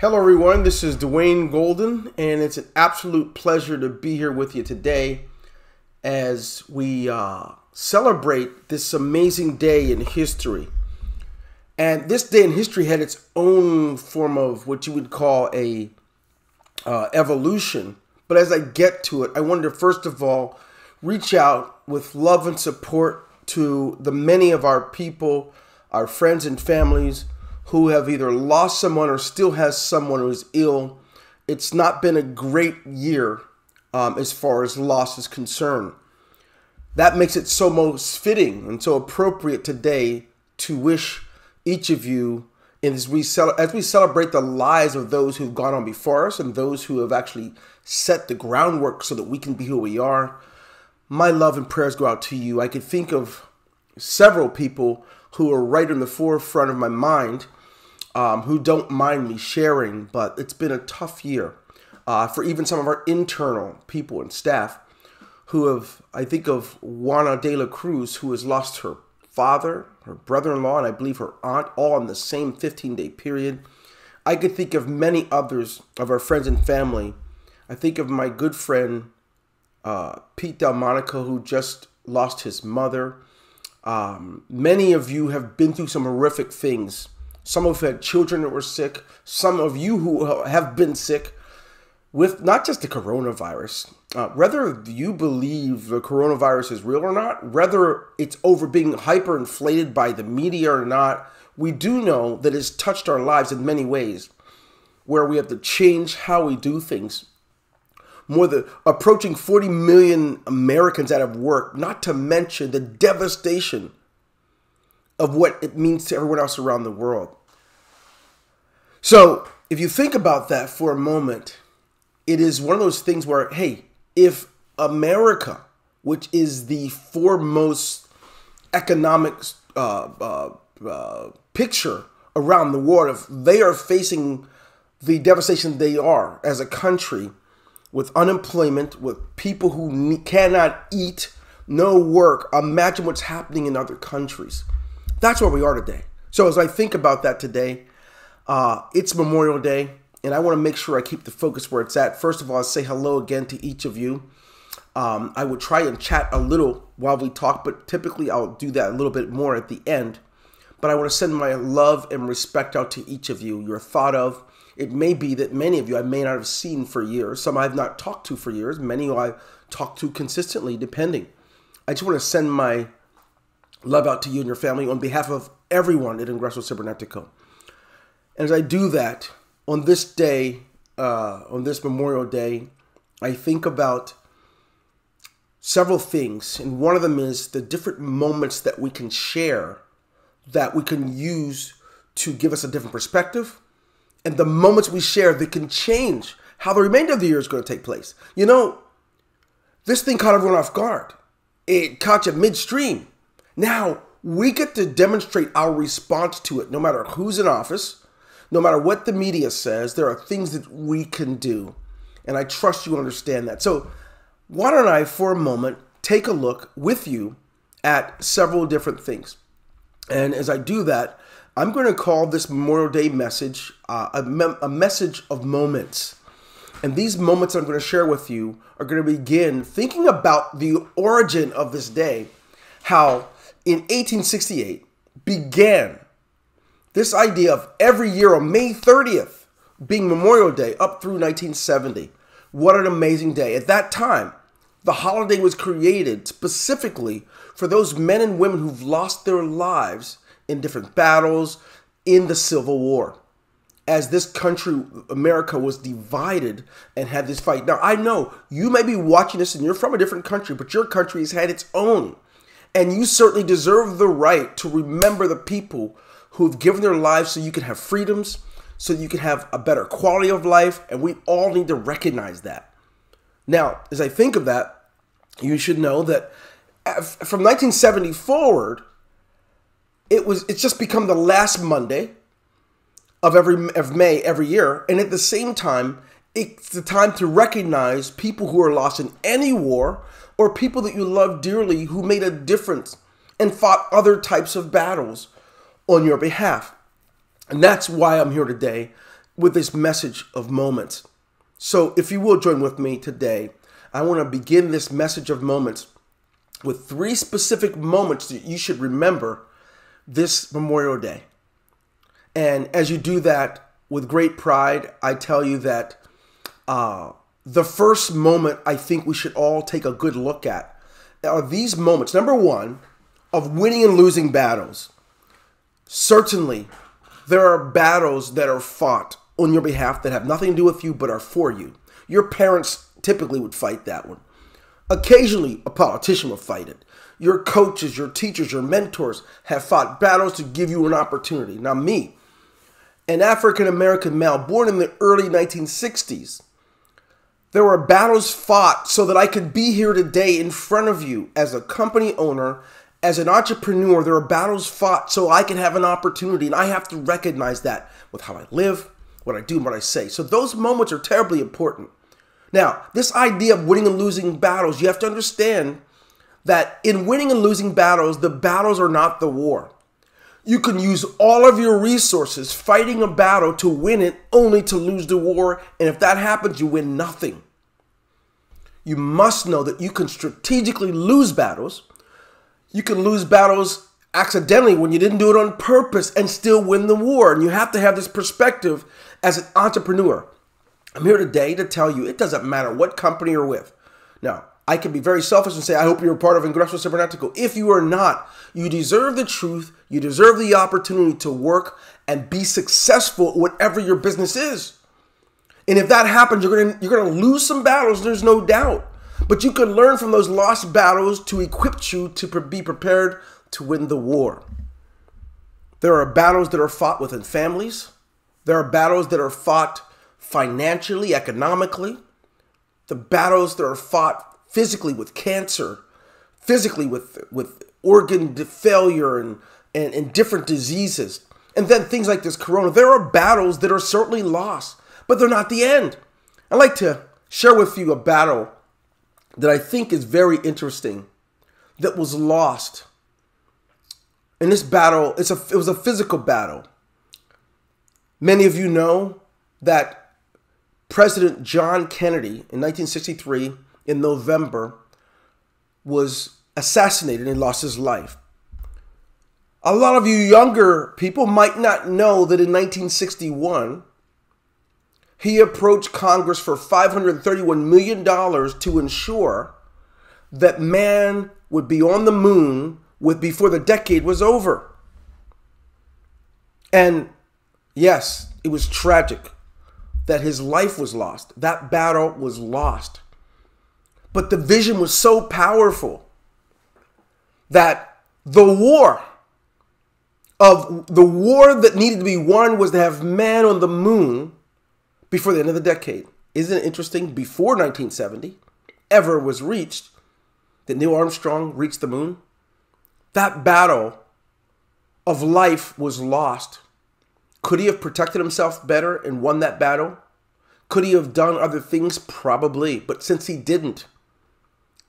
Hello everyone, this is Dwayne Golden, and it's an absolute pleasure to be here with you today as we celebrate this amazing day in history. And this day in history had its own form of what you would call a evolution. But as I get to it, I wanted to first of all reach out with love and support to the many of our people, our friends and families who have either lost someone or still has someone who is ill. It's not been a great year as far as loss is concerned. That makes it so most fitting and so appropriate today to wish each of you, as we celebrate the lives of those who've gone on before us and those who have actually set the groundwork so that we can be who we are, my love and prayers go out to you. I could think of several people who are right in the forefront of my mind, who don't mind me sharing, but it's been a tough year for even some of our internal people and staff who have, I think of Juana de la Cruz, who has lost her father, her brother-in-law, and I believe her aunt, all in the same 15-day period. I could think of many others of our friends and family. I think of my good friend, Pete Delmonico, who just lost his mother. Many of you have been through some horrific things. Some of you had children that were sick. Some of you who have been sick with not just the coronavirus. Whether you believe the coronavirus is real or not, whether it's over being hyperinflated by the media or not, we do know that it's touched our lives in many ways, where we have to change how we do things. Approaching 40 million Americans out of work, not to mention the devastation of what it means to everyone else around the world. So if you think about that for a moment, it is one of those things where, hey, if America, which is the foremost economic picture around the world, if they are facing the devastation they are as a country, with unemployment, with people who cannot eat, no work, imagine what's happening in other countries. That's where we are today. So as I think about that today, it's Memorial Day, and I want to make sure I keep the focus where it's at. First of all, I'll say hello again to each of you. I would try and chat a little while we talk, but typically I'll do that a little bit more at the end. But I want to send my love and respect out to each of you. You're thought of. It may be that many of you I may not have seen for years. Some I've not talked to for years. Many who I talk to consistently, depending. I just want to send my love out to you and your family on behalf of everyone at Ingreso Cybernetico. And as I do that, on this day, on this Memorial Day, I think about several things. And one of them is the different moments that we can share, that we can use to give us a different perspective. And the moments we share that can change how the remainder of the year is going to take place. You know, this thing caught everyone off guard. It caught you midstream. Now, we get to demonstrate our response to it, no matter who's in office, no matter what the media says. There are things that we can do. And I trust you understand that. So why don't I, for a moment, take a look with you at several different things. And as I do that, I'm going to call this Memorial Day message a message of moments. And these moments I'm going to share with you are going to begin thinking about the origin of this day, how in 1868 began this idea of every year on May 30th being Memorial Day up through 1970. What an amazing day. At that time, the holiday was created specifically for those men and women who've lost their lives in different battles in the Civil War. As this country, America, was divided and had this fight. Now, I know you may be watching this and you're from a different country, but your country has had its own. And you certainly deserve the right to remember the people who've given their lives so you can have freedoms, so you can have a better quality of life, and we all need to recognize that. Now, as I think of that, you should know that from 1970 forward, it's just become the last Monday of May every year, and at the same time, it's the time to recognize people who are lost in any war or people that you love dearly who made a difference and fought other types of battles on your behalf. And that's why I'm here today with this message of moments. So if you will join with me today, I want to begin this message of moments with 3 specific moments that you should remember this Memorial Day. And as you do that with great pride, I tell you that the first moment I think we should all take a good look at are these moments. Number 1, of winning and losing battles. Certainly, there are battles that are fought on your behalf that have nothing to do with you but are for you. Your parents typically would fight that one. Occasionally, a politician will fight it. Your coaches, your teachers, your mentors have fought battles to give you an opportunity. Now me, an African-American male born in the early 1960s, there were battles fought so that I could be here today in front of you as a company owner, as an entrepreneur. There are battles fought so I can have an opportunity, and I have to recognize that with how I live, what I do, and what I say. So those moments are terribly important. Now, this idea of winning and losing battles, you have to understand that in winning and losing battles, the battles are not the war. You can use all of your resources fighting a battle to win it, only to lose the war. And if that happens, you win nothing. You must know that you can strategically lose battles. You can lose battles accidentally when you didn't do it on purpose and still win the war. And you have to have this perspective as an entrepreneur. I'm here today to tell you it doesn't matter what company you're with. Now, I can be very selfish and say, I hope you're a part of Ingreso Cybernetico. If you are not, you deserve the truth. You deserve the opportunity to work and be successful whatever your business is. And if that happens, you're going to lose some battles, there's no doubt. But you can learn from those lost battles to equip you to be prepared to win the war. There are battles that are fought within families. There are battles that are fought financially, economically. The battles that are fought physically with cancer, physically with organ failure and different diseases. And then things like this corona. There are battles that are certainly lost, but they're not the end. I'd like to share with you a battle that I think is very interesting that was lost. In this battle, it was a physical battle. Many of you know that President John Kennedy in 1963 in November was assassinated and lost his life. A lot of you younger people might not know that in 1961, he approached Congress for $531 million to ensure that man would be on the moon before the decade was over. And yes, it was tragic that his life was lost. That battle was lost. But the vision was so powerful that the war that needed to be won was to have man on the moon before the end of the decade. Isn't it interesting? Before 1970 ever was reached, that Neil Armstrong reached the moon. That battle of life was lost. Could he have protected himself better and won that battle? Could he have done other things? Probably. But since he didn't,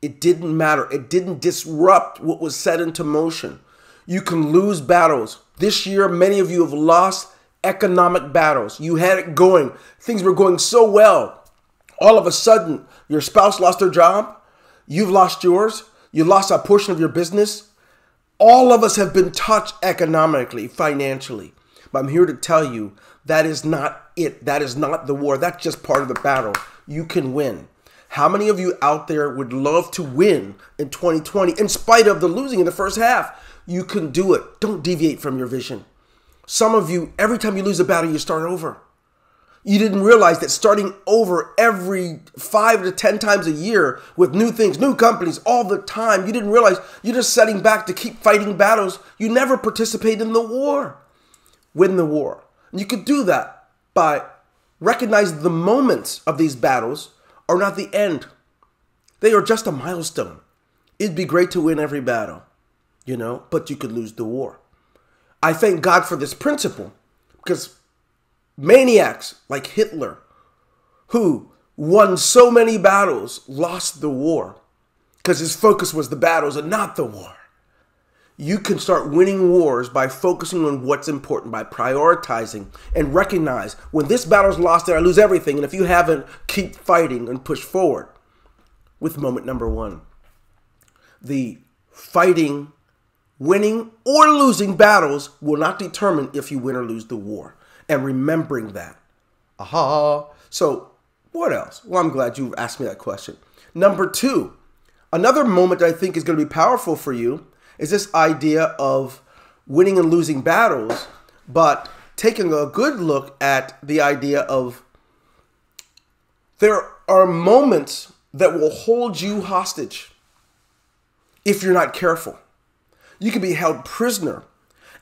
it didn't matter. It didn't disrupt what was set into motion. You can lose battles. This year, many of you have lost economic battles. You had it going. Things were going so well. All of a sudden, your spouse lost their job. You've lost yours. You lost a portion of your business. All of us have been touched economically, financially. But I'm here to tell you that is not it. That is not the war. That's just part of the battle. You can win. How many of you out there would love to win in 2020 in spite of the losing in the first half? You can do it. Don't deviate from your vision. Some of you, every time you lose a battle, you start over. You didn't realize that starting over every 5 to 10 times a year with new things, new companies, all the time, you didn't realize you're just setting back to keep fighting battles. You never participate in the war. Win the war. And you could do that by recognizing the moments of these battles are not the end. They are just a milestone. It'd be great to win every battle, but you could lose the war. I thank God for this principle because maniacs like Hitler, who won so many battles, lost the war because his focus was the battles and not the war. you can start winning wars by focusing on what's important, by prioritizing and recognize when this battle's lost, then I lose everything. And if you haven't, keep fighting and push forward. With moment number one, the fighting, winning or losing battles will not determine if you win or lose the war. And remembering that. Aha. So what else? Well, I'm glad you asked me that question. Number two, another moment that I think is going to be powerful for you is this idea of winning and losing battles, but taking a good look at the idea of there are moments that will hold you hostage if you're not careful. You can be held prisoner.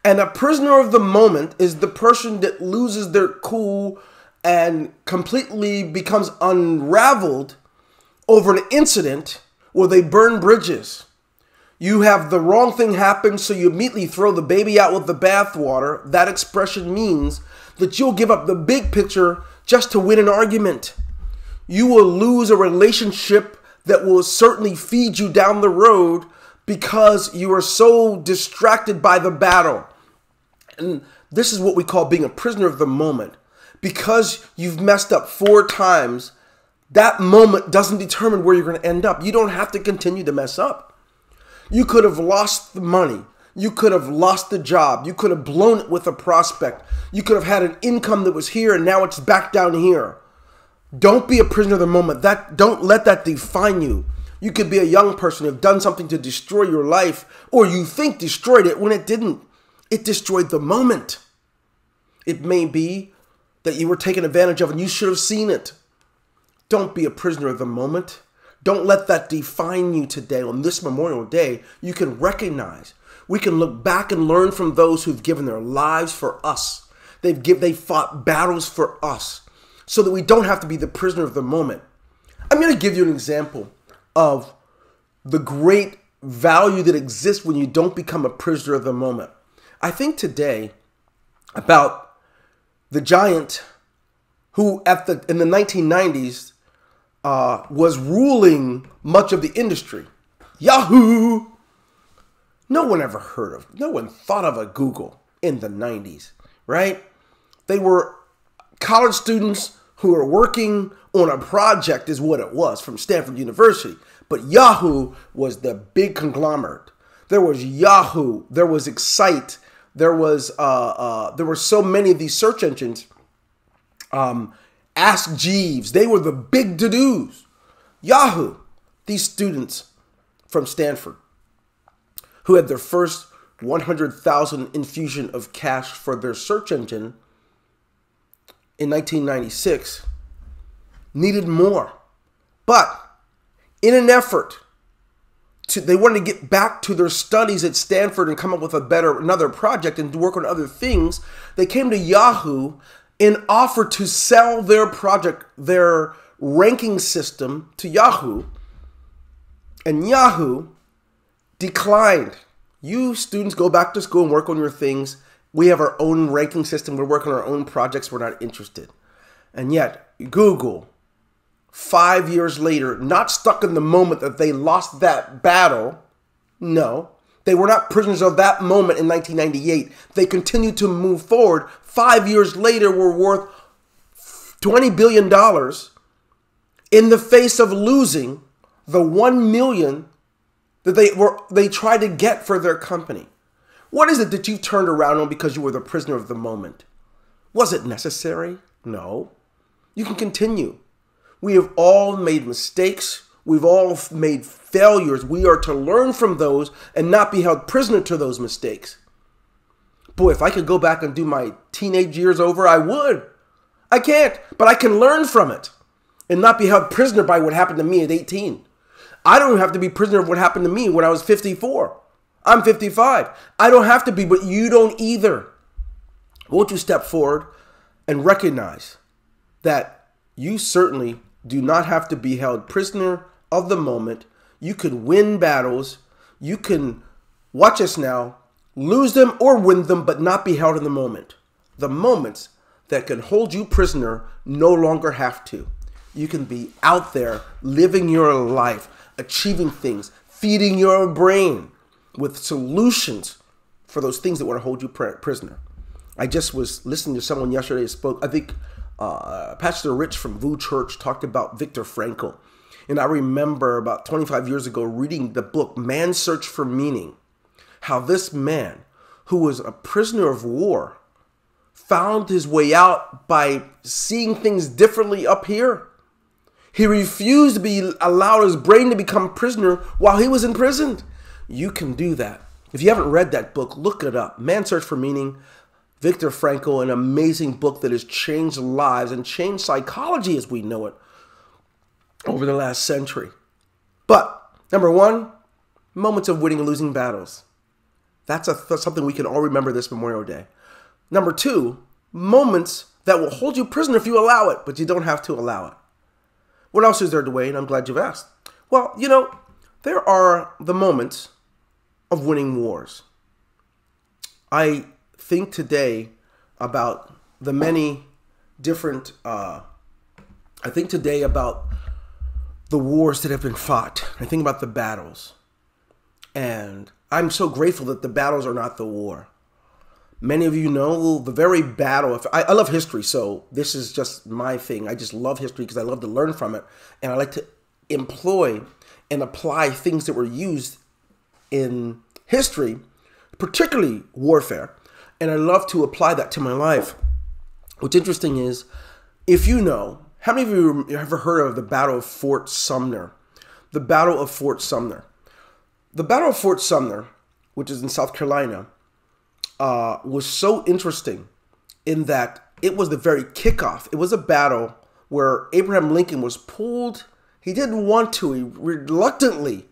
And a prisoner of the moment is the person that loses their cool and completely becomes unraveled over an incident where they burn bridges. You have the wrong thing happen, so you immediately throw the baby out with the bathwater. That expression means that you'll give up the big picture just to win an argument. You will lose a relationship that will certainly feed you down the road because you are so distracted by the battle. And this is what we call being a prisoner of the moment. Because you've messed up 4 times, that moment doesn't determine where you're going to end up. You don't have to continue to mess up. You could have lost the money. You could have lost the job. You could have blown it with a prospect. You could have had an income that was here and now it's back down here. Don't be a prisoner of the moment. Don't let that define you. You could be a young person who have done something to destroy your life, or you think destroyed it when it didn't. It destroyed the moment. It may be that you were taken advantage of and you should have seen it. Don't be a prisoner of the moment. Don't let that define you today. On this Memorial Day, you can recognize, we can look back and learn from those who've given their lives for us. They fought battles for us so that we don't have to be the prisoner of the moment. I'm going to give you an example of the great value that exists when you don't become a prisoner of the moment. I think today about the giant who in the 1990s was ruling much of the industry. Yahoo! No one ever heard of, no one thought of a Google in the 90s, right? They were college students who were working on a project is what it was from Stanford University. But Yahoo was the big conglomerate. There was Yahoo, there was Excite, there were so many of these search engines. Ask Jeeves, they were the big to-dos. Yahoo, these students from Stanford who had their first 100,000 infusion of cash for their search engine in 1996 needed more. But in an effort they wanted to get back to their studies at Stanford and come up with another project and work on other things, they came to Yahoo and offered to sell their project, their ranking system to Yahoo. And Yahoo declined. You students go back to school and work on your things. We have our own ranking system. We're working on our own projects. We're not interested. And yet Google, 5 years later, not stuck in the moment that they lost that battle. No, they were not prisoners of that moment in 1998. They continued to move forward. 5 years later, were worth $20 billion in the face of losing the 1 million that they tried to get for their company. What is it that you turned around on because you were the prisoner of the moment? Was it necessary? No. You can continue. We have all made mistakes. We've all made failures. We are to learn from those and not be held prisoner to those mistakes. Boy, if I could go back and do my teenage years over, I would. I can't, but I can learn from it and not be held prisoner by what happened to me at 18. I don't have to be prisoner of what happened to me when I was 54. I'm 55. I don't have to be, but you don't either. Won't you step forward and recognize that you certainly do not have to be held prisoner of the moment. You can win battles. You can, watch us now, lose them or win them, but not be held in the moment. The moments that can hold you prisoner no longer have to. You can be out there living your life, achieving things, feeding your brain. with solutions for those things that want to hold you prisoner. I just was listening to someone yesterday who spoke. I think Pastor Rich from VU Church talked about Viktor Frankl. And I remember about 25 years ago reading the book, Man's Search for Meaning, how this man, who was a prisoner of war, found his way out by seeing things differently up here. He refused to be allowed his brain to become prisoner while he was imprisoned. You can do that. If you haven't read that book, look it up. Man's Search for Meaning, Viktor Frankl, an amazing book that has changed lives and changed psychology as we know it over the last century. But, number one, moments of winning and losing battles. That's something we can all remember this Memorial Day. Number two, moments that will hold you prisoner if you allow it, but you don't have to allow it. What else is there, Dwayne? I'm glad you've asked. Well, there are the moments of winning wars. I think today about the many different, the wars that have been fought. I think about the battles. And I'm so grateful that the battles are not the war. Many of you know the very battle. I love history, so this is just my thing. I just love history because I love to learn from it. And I like to employ and apply things that were used in history, particularly warfare. And I love to apply that to my life. What's interesting is, if you know, how many of you have ever heard of the Battle of Fort Sumner? The Battle of Fort Sumner. The Battle of Fort Sumner, which is in South Carolina, was so interesting in that it was the very kickoff. It was a battle where Abraham Lincoln was pulled. He didn't want to. He reluctantly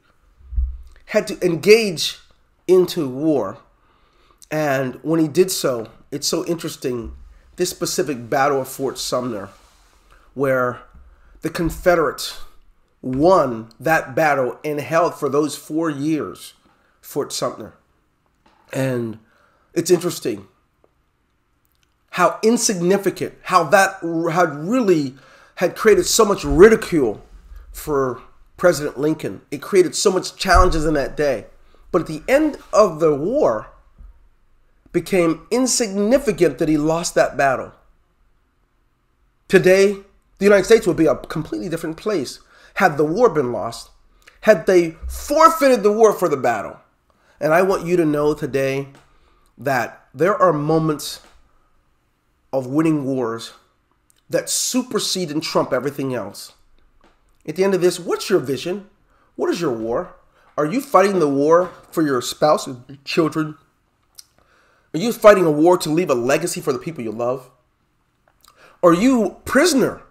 had to engage into war. And when he did so, it's so interesting, this specific Battle of Fort Sumner, where the Confederates won that battle and held for those 4 years Fort Sumner. And it's interesting how insignificant, how that had created so much ridicule for President Lincoln. It created so much challenges in that day. But at the end of the war, became insignificant that he lost that battle. Today, the United States would be a completely different place had the war been lost, had they forfeited the war for the battle. And I want you to know today that there are moments of winning wars that supersede and trump everything else. At the end of this, what's your vision? What is your war? Are you fighting the war for your spouse and children? Are you fighting a war to leave a legacy for the people you love? Are you prisoner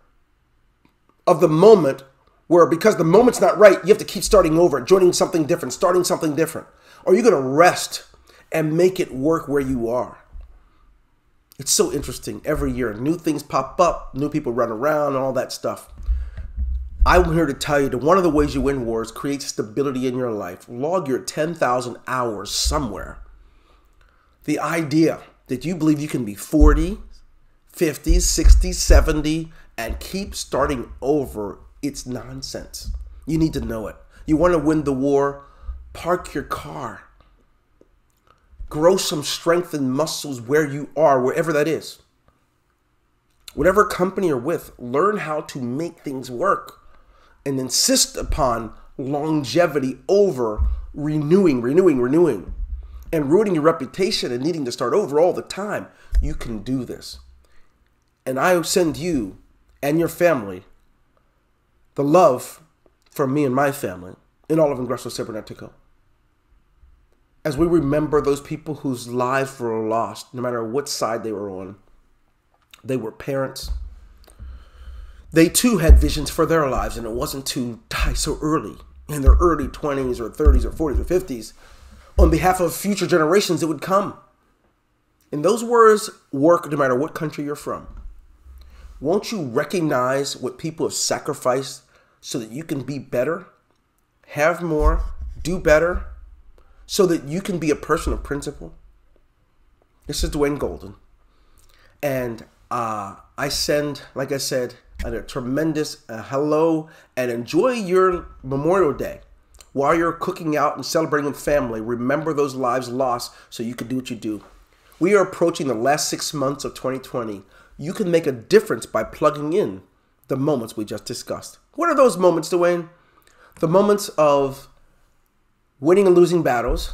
of the moment where, because the moment's not right, you have to keep starting over, joining something different, starting something different? Or are you going to rest and make it work where you are? It's so interesting. Every year, new things pop up, new people run around, and all that stuff. I'm here to tell you that one of the ways you win wars creates stability in your life. Log your 10,000 hours somewhere. The idea that you believe you can be 40, 50, 60, 70, and keep starting over, it's nonsense. You need to know it. You want to win the war? Park your car. Grow some strength and muscles where you are, wherever that is. Whatever company you're with, learn how to make things work and insist upon longevity over renewing, and ruining your reputation and needing to start over all the time. You can do this. And I send you and your family the love from me and my family in all of Ingreso Cybernetico. As we remember those people whose lives were lost, no matter what side they were on. They were parents. They too had visions for their lives, and it wasn't to die so early, in their early 20s or 30s or 40s or 50s, on behalf of future generations that would come. And those words work no matter what country you're from. Won't you recognize what people have sacrificed so that you can be better, have more, do better, so that you can be a person of principle? This is Dwayne Golden. And I send, like I said, a tremendous hello and enjoy your Memorial Day. While you're cooking out and celebrating with family, remember those lives lost so you can do what you do. We are approaching the last 6 months of 2020. You can make a difference by plugging in the moments we just discussed. What are those moments, Dwayne? The moments of winning and losing battles,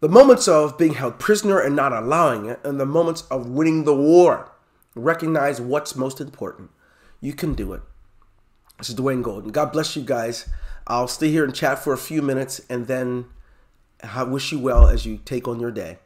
the moments of being held prisoner and not allowing it, and the moments of winning the war. Recognize what's most important. You can do it. This is Dwayne Golden. God bless you guys. I'll stay here and chat for a few minutes, and then I wish you well as you take on your day.